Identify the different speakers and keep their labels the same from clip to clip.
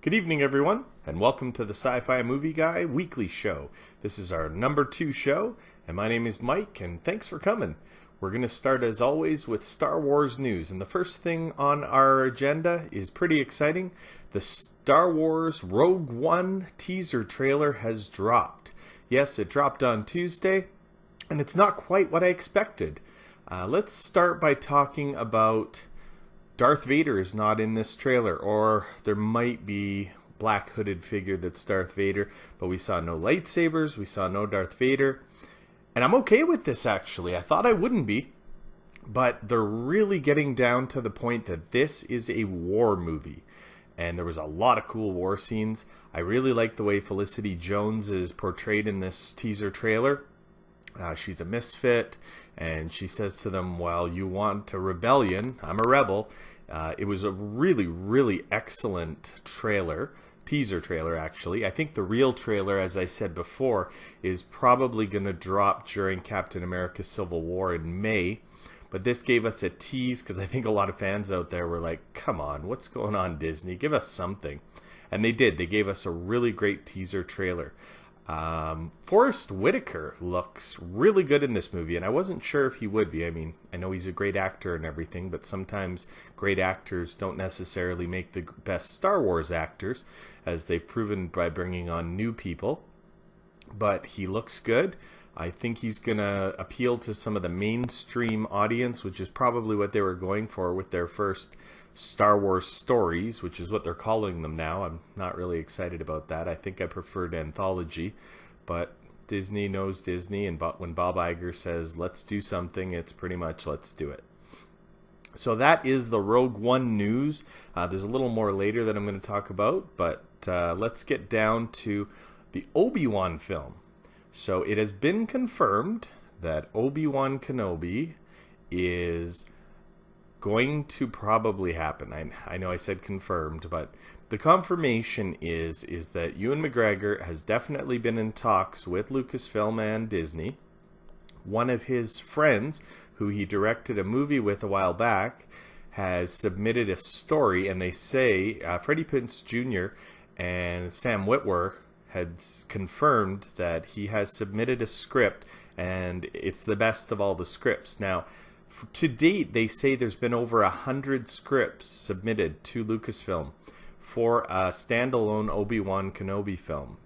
Speaker 1: Good evening, everyone, and welcome to the Sci-Fi Movie Guy Weekly Show. This is our number 2 show, and my name is Mike, and thanks for coming. We're going to start, as always, with Star Wars news, and the first thing on our agenda is pretty exciting. The Star Wars Rogue One teaser trailer has dropped. Yes, it dropped on Tuesday, and it's not quite what I expected. Let's start by talking about Darth Vader is not in this trailer, or there might be black hooded figure that's Darth Vader, but we saw no lightsabers, we saw no Darth Vader, and I'm okay with this actually. I thought I wouldn't be, but they're really getting down to the point that this is a war movie, and there was a lot of cool war scenes. I really like the way Felicity Jones is portrayed in this teaser trailer. She's a misfit, and she says to them, well, you want a rebellion, I'm a rebel. It was a really excellent teaser trailer actually. I think the real trailer, as I said before, is probably going to drop during Captain America Civil War in May. But this gave us a tease, because I think a lot of fans out there were like, come on, what's going on, Disney? Give us something. And they did. They gave us a really great teaser trailer. Forrest Whitaker looks really good in this movie, and I wasn't sure if he would be. I mean, I know he's a great actor and everything, but sometimes great actors don't necessarily make the best Star Wars actors, as they've proven by bringing on new people. But he looks good. I think he's going to appeal to some of the mainstream audience, which is probably what they were going for with their first Star Wars stories, which is what they're calling them now. I'm not really excited about that. I think I preferred anthology, but Disney knows Disney, and when Bob Iger says let's do something, it's pretty much let's do it. So that is the Rogue One news. There's a little more later that I'm going to talk about, but let's get down to the Obi-Wan film. So it has been confirmed that Obi-Wan Kenobi is going to probably happen. I know I said confirmed, but the confirmation is that Ewan McGregor has definitely been in talks with Lucasfilm and Disney. One of his friends, who he directed a movie with a while back, has submitted a story, and they say Freddie Prinze Jr. and Sam Witwer had confirmed that he has submitted a script, and it's the best of all the scripts. Now, to date, they say there's been over 100 scripts submitted to Lucasfilm for a standalone Obi-Wan Kenobi film.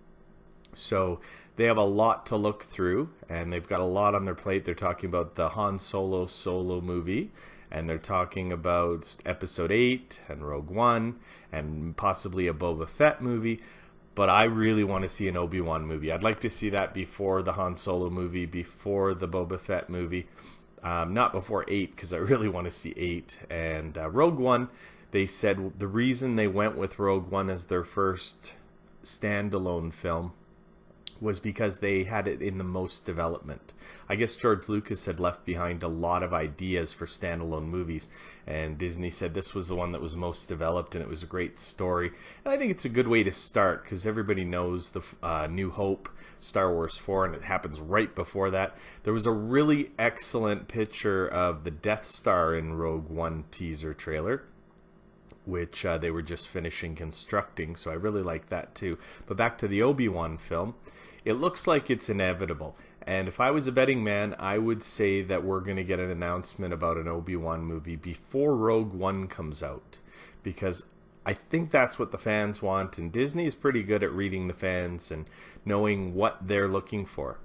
Speaker 1: So they have a lot to look through, and they've got a lot on their plate. They're talking about the Han Solo movie, and they're talking about Episode 8 and Rogue One, and possibly a Boba Fett movie. But I really want to see an Obi-Wan movie. I'd like to see that before the Han Solo movie, before the Boba Fett movie. Not before 8, because I really want to see 8. And Rogue One, they said the reason they went with Rogue One as their first standalone film was because they had it in the most development. I guess George Lucas had left behind a lot of ideas for standalone movies, and Disney said this was the one that was most developed, and it was a great story. And I think it's a good way to start, because everybody knows the New Hope, Star Wars 4, and it happens right before that. There was a really excellent picture of the Death Star in Rogue One teaser trailer, which they were just finishing constructing, so I really like that too. But back to the Obi-Wan film, it looks like it's inevitable. And if I was a betting man, I would say that we're going to get an announcement about an Obi-Wan movie before Rogue One comes out, because I think that's what the fans want, and Disney is pretty good at reading the fans and knowing what they're looking for.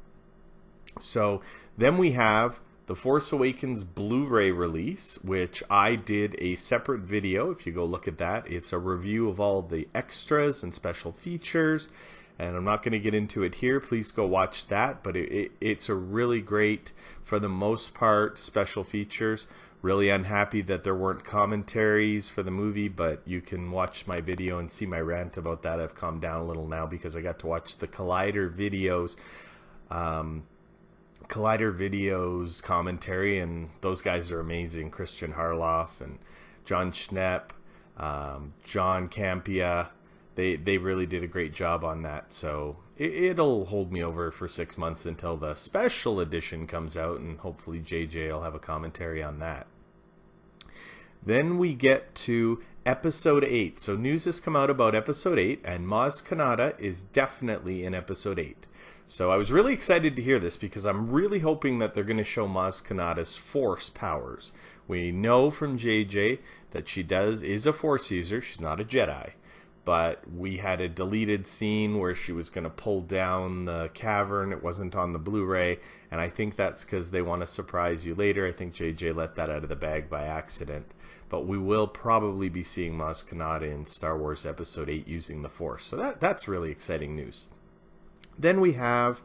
Speaker 1: So then we have The Force Awakens Blu-ray release, which I did a separate video. If you go look at that, it's a review of all the extras and special features, and I'm not going to get into it here. Please go watch that, but it's a really great, for the most part, special features. Really unhappy that there weren't commentaries for the movie, but you can watch my video and see my rant about that. I've calmed down a little now because I got to watch the Collider Videos commentary, and those guys are amazing. Christian Harloff and John Schnepp, John Campia, they really did a great job on that. So it'll hold me over for 6 months until the special edition comes out, and hopefully JJ will have a commentary on that. Then we get to episode 8. So news has come out about episode 8, and Maz Kanata is definitely in episode 8. So I was really excited to hear this because I'm really hoping that they're going to show Maz Kanata's Force powers. We know from JJ that she is a Force user. She's not a Jedi. But we had a deleted scene where she was going to pull down the cavern. It wasn't on the Blu-ray, and I think that's because they want to surprise you later. I think JJ let that out of the bag by accident. But we will probably be seeing Maz Kanata in Star Wars Episode 8 using the Force. So that's really exciting news. Then we have,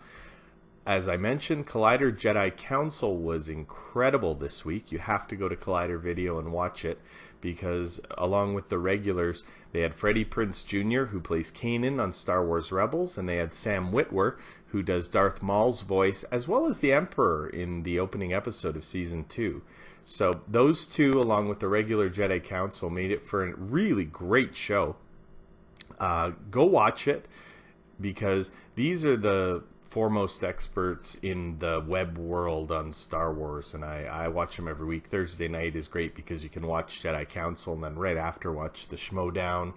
Speaker 1: as I mentioned, Collider Jedi Council was incredible this week. You have to go to Collider Video and watch it because along with the regulars, they had Freddie Prinze Jr., who plays Kanan on Star Wars Rebels, and they had Sam Witwer, who does Darth Maul's voice, as well as the Emperor in the opening episode of Season 2. So those two, along with the regular Jedi Council, made it for a really great show. Go watch it, because these are the foremost experts in the web world on Star Wars, and I watch them every week. Thursday night is great because you can watch Jedi Council, and then right after watch the Schmodown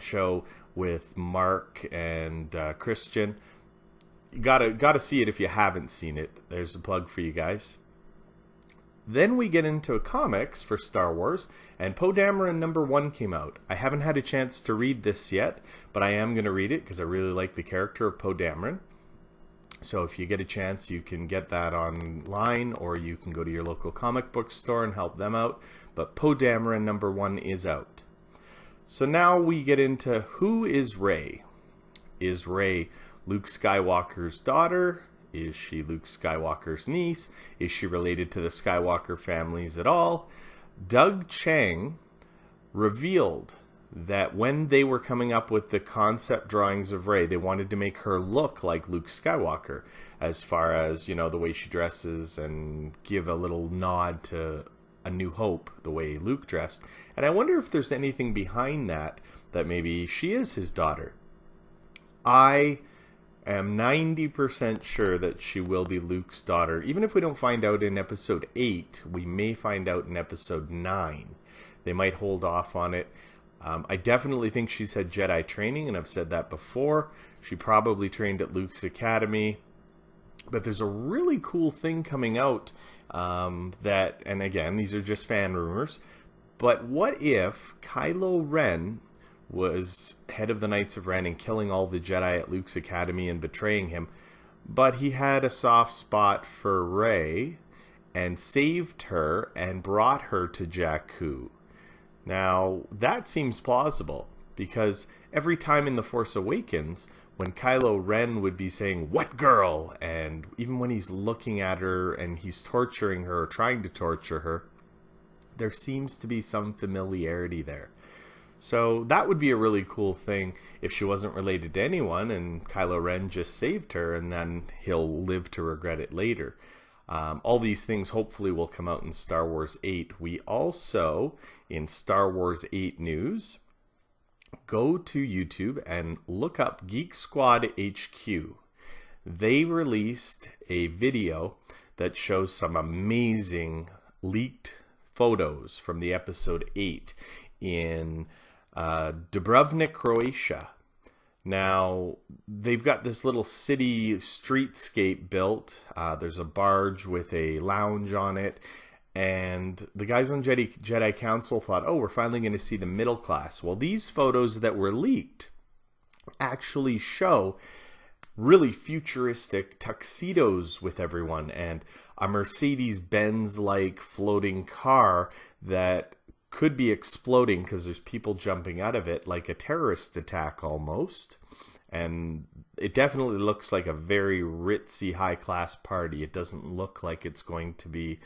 Speaker 1: show with Mark and Christian. You gotta see it if you haven't seen it. There's a plug for you guys. Then we get into comics for Star Wars, and Poe Dameron #1 came out. I haven't had a chance to read this yet, but I am going to read it because I really like the character of Poe Dameron. So if you get a chance, you can get that online, or you can go to your local comic book store and help them out. But Poe Dameron #1 is out. So now we get into who is Rey? Is Rey Luke Skywalker's daughter? Is she Luke Skywalker's niece? Is she related to the Skywalker families at all? Doug Chiang revealed that when they were coming up with the concept drawings of Rey, they wanted to make her look like Luke Skywalker, as far as, you know, the way she dresses, and give a little nod to A New Hope, the way Luke dressed. And I wonder if there's anything behind that maybe she is his daughter. I am 90% sure that she will be Luke's daughter. Even if we don't find out in episode 8, we may find out in episode 9. They might hold off on it. I definitely think she's had Jedi training, and I've said that before. She probably trained at Luke's Academy. But there's a really cool thing coming out that, and again, these are just fan rumors, but what if Kylo Ren was head of the Knights of Ren and killing all the Jedi at Luke's Academy and betraying him, but he had a soft spot for Rey and saved her and brought her to Jakku? Now, that seems plausible, because every time in The Force Awakens, when Kylo Ren would be saying, "What girl?" and even when he's looking at her and he's torturing her or trying to torture her, there seems to be some familiarity there. So that would be a really cool thing if she wasn't related to anyone and Kylo Ren just saved her, and then he'll live to regret it later. All these things hopefully will come out in Star Wars 8. We also, in Star Wars 8 news, go to YouTube and look up Geek Squad HQ. They released a video that shows some amazing leaked photos from the episode 8 in Dubrovnik, Croatia. Now, they've got this little city streetscape built. There's a barge with a lounge on it. And the guys on Jedi Council thought, oh, we're finally going to see the middle class. Well, these photos that were leaked actually show really futuristic tuxedos with everyone, and a Mercedes-Benz-like floating car that could be exploding because there's people jumping out of it, like a terrorist attack almost. And it definitely looks like a very ritzy high-class party. It doesn't look like it's going to be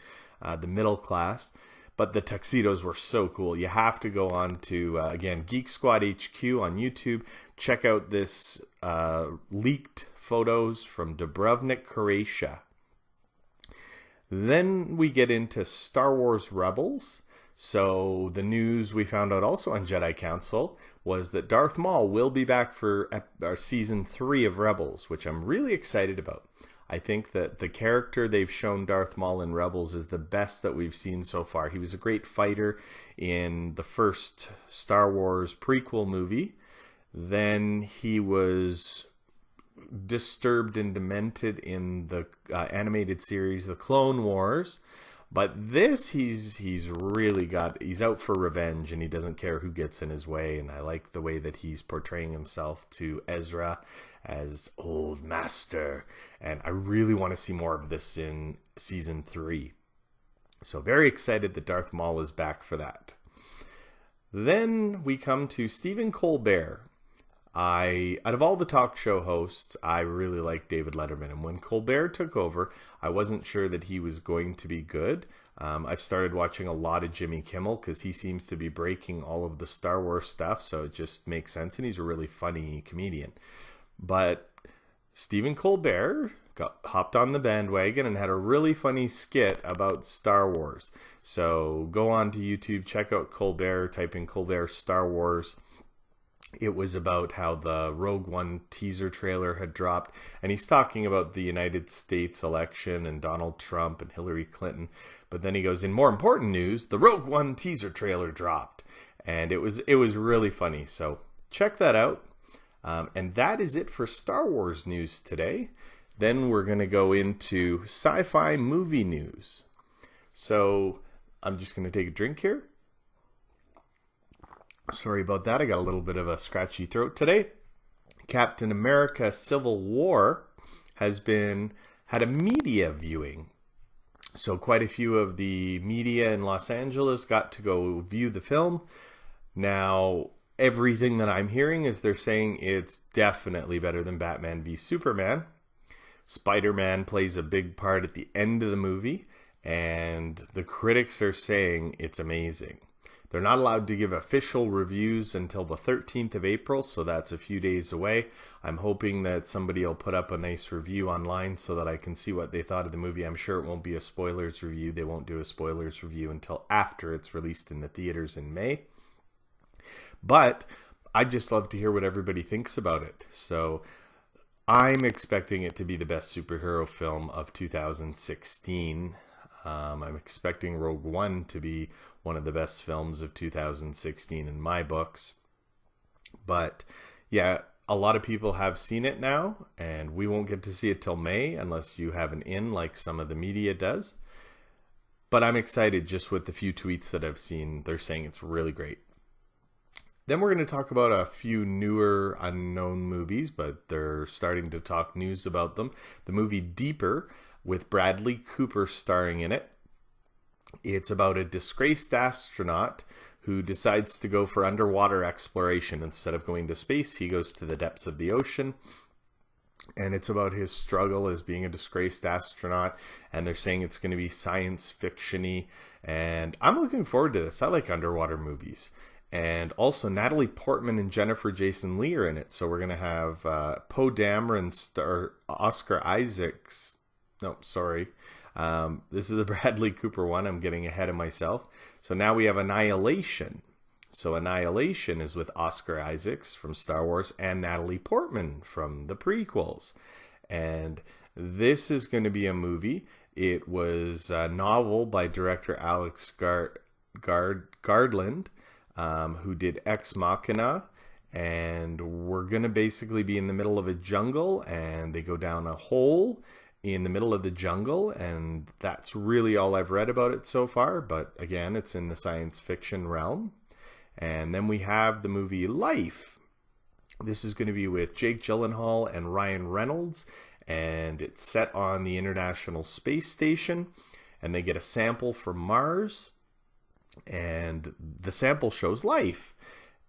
Speaker 1: the middle class, but the tuxedos were so cool. You have to go on to, again, Geek Squad HQ on YouTube. Check out this leaked photos from Dubrovnik, Croatia. Then we get into Star Wars Rebels. So the news we found out also on Jedi Council was that Darth Maul will be back for Season 3 of Rebels, which I'm really excited about. I think that the character they've shown Darth Maul in Rebels is the best that we've seen so far. He was a great fighter in the first Star Wars prequel movie. Then he was disturbed and demented in the animated series The Clone Wars. But this, he's out for revenge, and he doesn't care who gets in his way. And I like the way that he's portraying himself to Ezra as old master. And I really want to see more of this in season 3. So very excited that Darth Maul is back for that. Then we come to Stephen Colbert. Out of all the talk show hosts, I really like David Letterman. And when Colbert took over, I wasn't sure that he was going to be good. I've started watching a lot of Jimmy Kimmel because he seems to be breaking all of the Star Wars stuff. So it just makes sense. And he's a really funny comedian. But Stephen Colbert hopped on the bandwagon and had a really funny skit about Star Wars. So go on to YouTube, check out Colbert, type in Colbert Star Wars. It was about how the Rogue One teaser trailer had dropped, and he's talking about the United States election and Donald Trump and Hillary Clinton. But then he goes, in more important news, the Rogue One teaser trailer dropped, and it was really funny. So check that out. And that is it for Star Wars news today. Then we're going to go into sci-fi movie news. So I'm just going to take a drink here. Sorry about that. I got a little bit of a scratchy throat today. Captain America Civil War had a media viewing. So quite a few of the media in Los Angeles got to go view the film. Now, everything that I'm hearing is they're saying it's definitely better than Batman v Superman. Spider-Man plays a big part at the end of the movie, and the critics are saying it's amazing. They're not allowed to give official reviews until the 13th of April, so that's a few days away. I'm hoping that somebody will put up a nice review online so that I can see what they thought of the movie. I'm sure it won't be a spoilers review. They won't do a spoilers review until after it's released in the theaters in May. But I'd just love to hear what everybody thinks about it. So I'm expecting it to be the best superhero film of 2016. I'm expecting Rogue One to be one of the best films of 2016 in my books. But yeah, a lot of people have seen it now, and we won't get to see it till May unless you have an in like some of the media does. But I'm excited just with the few tweets that I've seen. They're saying it's really great. Then we're going to talk about a few newer unknown movies, but they're starting to talk news about them. The movie Deeper, with Bradley Cooper starring in it. It's about a disgraced astronaut who decides to go for underwater exploration. Instead of going to space, he goes to the depths of the ocean. And it's about his struggle as being a disgraced astronaut. And they're saying it's going to be science fiction-y. And I'm looking forward to this. I like underwater movies. And also Natalie Portman and Jennifer Jason Leigh are in it. So we're going to have Poe Dameron star Oscar Isaacs. No, sorry. This is the Bradley Cooper one. I'm getting ahead of myself. So now we have Annihilation. So Annihilation is with Oscar Isaacs from Star Wars and Natalie Portman from the prequels. And this is going to be a movie. It was a novel by director Alex Garland, who did Ex Machina. And we're going to basically be in the middle of a jungle, and they go down a hole in the middle of the jungle, and that's really all I've read about it so far. But again, it's in the science fiction realm. And then we have the movie Life. This is going to be with Jake Gyllenhaal and Ryan Reynolds, and it's set on the International Space Station, and they get a sample from Mars, and the sample shows life.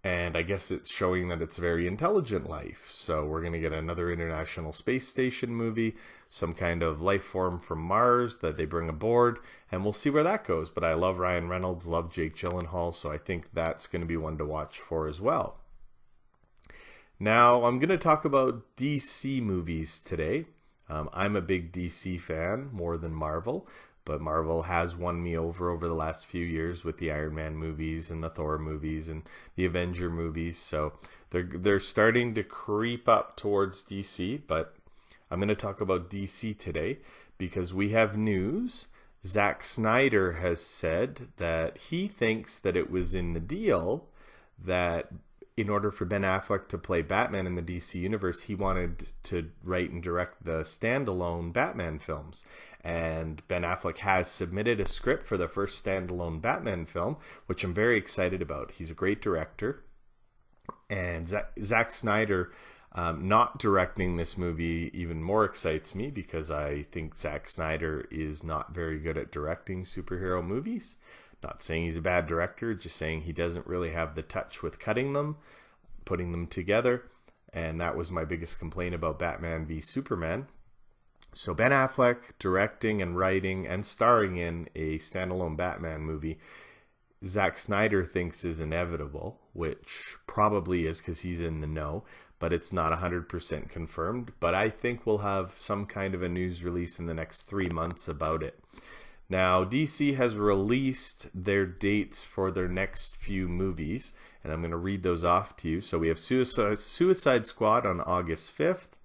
Speaker 1: And I guess it's showing that it's very intelligent life. So we're going to get another International Space Station movie, some kind of life form from Mars that they bring aboard, and we'll see where that goes. But I love Ryan Reynolds, love Jake Gyllenhaal, so I think that's going to be one to watch for as well. Now, I'm going to talk about DC movies today. I'm a big DC fan, more than Marvel. But Marvel has won me over the last few years with the Iron Man movies and the Thor movies and the Avenger movies. So they're starting to creep up towards DC. But I'm going to talk about DC today because we have news. Zack Snyder has said that he thinks that it was in the deal that in order for Ben Affleck to play Batman in the DC universe, he wanted to write and direct the standalone Batman films. And Ben Affleck has submitted a script for the first standalone Batman film, which I'm very excited about. He's a great director. And Zack Snyder not directing this movie even more excites me because I think Zack Snyder is not very good at directing superhero movies. Not saying he's a bad director, just saying he doesn't really have the touch with cutting them, putting them together. And that was my biggest complaint about Batman v Superman. So Ben Affleck directing and writing and starring in a standalone Batman movie, Zack Snyder thinks is inevitable, which probably is because he's in the know, but it's not 100% confirmed. But I think we'll have some kind of a news release in the next 3 months about it. Now, DC has released their dates for their next few movies, and I'm going to read those off to you. So we have Suicide Squad on August 5th.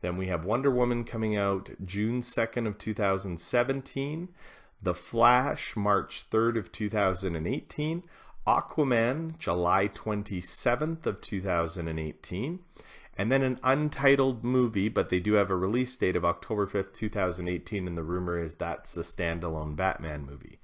Speaker 1: Then we have Wonder Woman coming out June 2nd of 2017. The Flash, March 3rd of 2018. Aquaman, July 27th of 2018. And then an untitled movie, but they do have a release date of October 5th, 2018, and the rumor is that's the standalone Batman movie.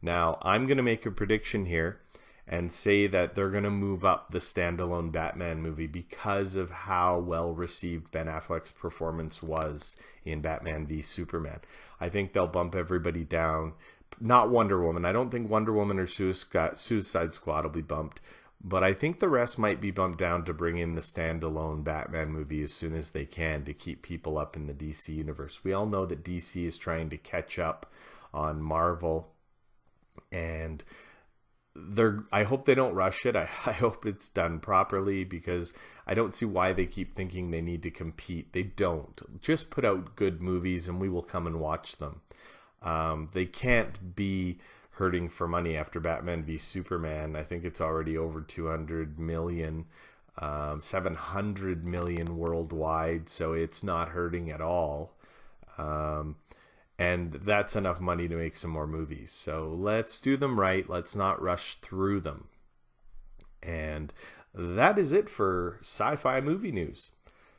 Speaker 1: Now, I'm going to make a prediction here and say that they're going to move up the standalone Batman movie because of how well received Ben Affleck's performance was in Batman v Superman. I think they'll bump everybody down. Not Wonder Woman. I don't think Wonder Woman or Suicide Squad will be bumped. But I think the rest might be bumped down to bring in the standalone Batman movie as soon as they can to keep people up in the DC universe. We all know that DC is trying to catch up on Marvel, and I hope they don't rush it. I hope it's done properly because I don't see why they keep thinking they need to compete. They don't. Just put out good movies and we will come and watch them. They can't be hurting for money after Batman v Superman. I think it's already over 200 million, 700 million worldwide, so it's not hurting at all. And that's enough money to make some more movies. So let's do them right. Let's not rush through them. And that is it for Sci-Fi movie news.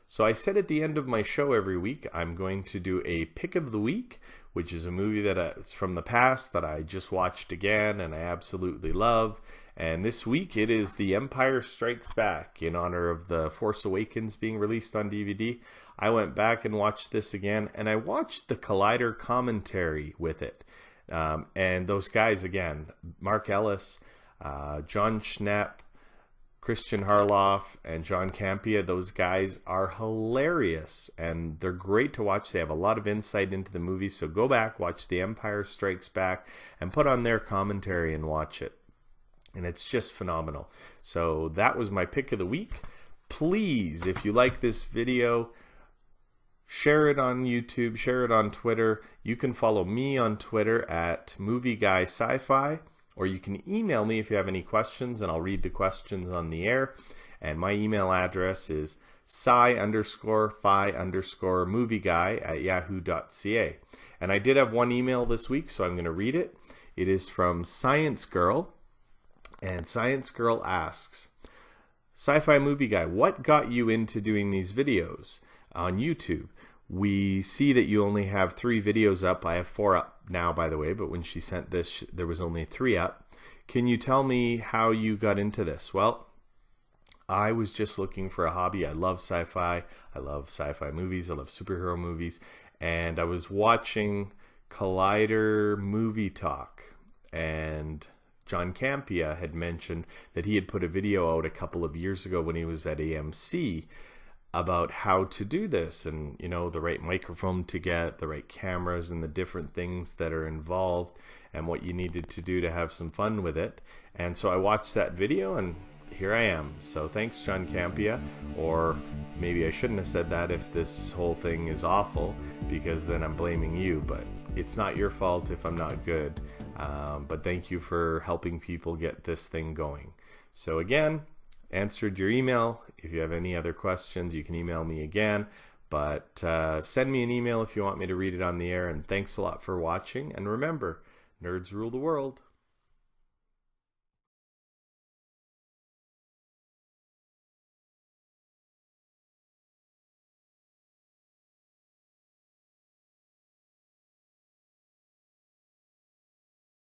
Speaker 1: So I said at the end of my show every week, I'm going to do a pick of the week, which is a movie that it's from the past that I just watched again and I absolutely love. And this week it is The Empire Strikes Back in honor of The Force Awakens being released on DVD. I went back and watched this again, and I watched the Collider commentary with it. And those guys again, Mark Ellis, John Schnapp, Christian Harloff, and John Campea, those guys are hilarious and they're great to watch. They have a lot of insight into the movie, so go back, watch The Empire Strikes Back, and put on their commentary and watch it. And it's just phenomenal. So that was my pick of the week. Please, if you like this video, share it on YouTube, share it on Twitter. You can follow me on Twitter at MovieGuySci-Fi. Or you can email me if you have any questions, and I'll read the questions on the air. And my email address is sci_fi_movieguy@yahoo.ca. And I did have one email this week, so I'm going to read it. It is from Science Girl. And Science Girl asks, Sci-Fi Movie Guy, what got you into doing these videos on YouTube? We see that you only have 3 videos up. I have 4 up now, by the way, but when she sent this, there was only 3 up. Can you tell me how you got into this? Well, I was just looking for a hobby. I love sci-fi. I love sci-fi movies. I love superhero movies. And I was watching Collider Movie Talk, and John Campea had mentioned that he had put a video out a couple of years ago when he was at AMC about how to do this, and you know, the right microphone to get, the right cameras, and the different things that are involved, and what you needed to do to have some fun with it. And so I watched that video, and here I am. So thanks, John Campea. Or maybe I shouldn't have said that if this whole thing is awful, because then I'm blaming you, but it's not your fault if I'm not good. But thank you for helping people get this thing going. So again, answered your email. If you have any other questions, you can email me again. But send me an email if you want me to read it on the air, and thanks a lot for watching. And remember, nerds rule the world.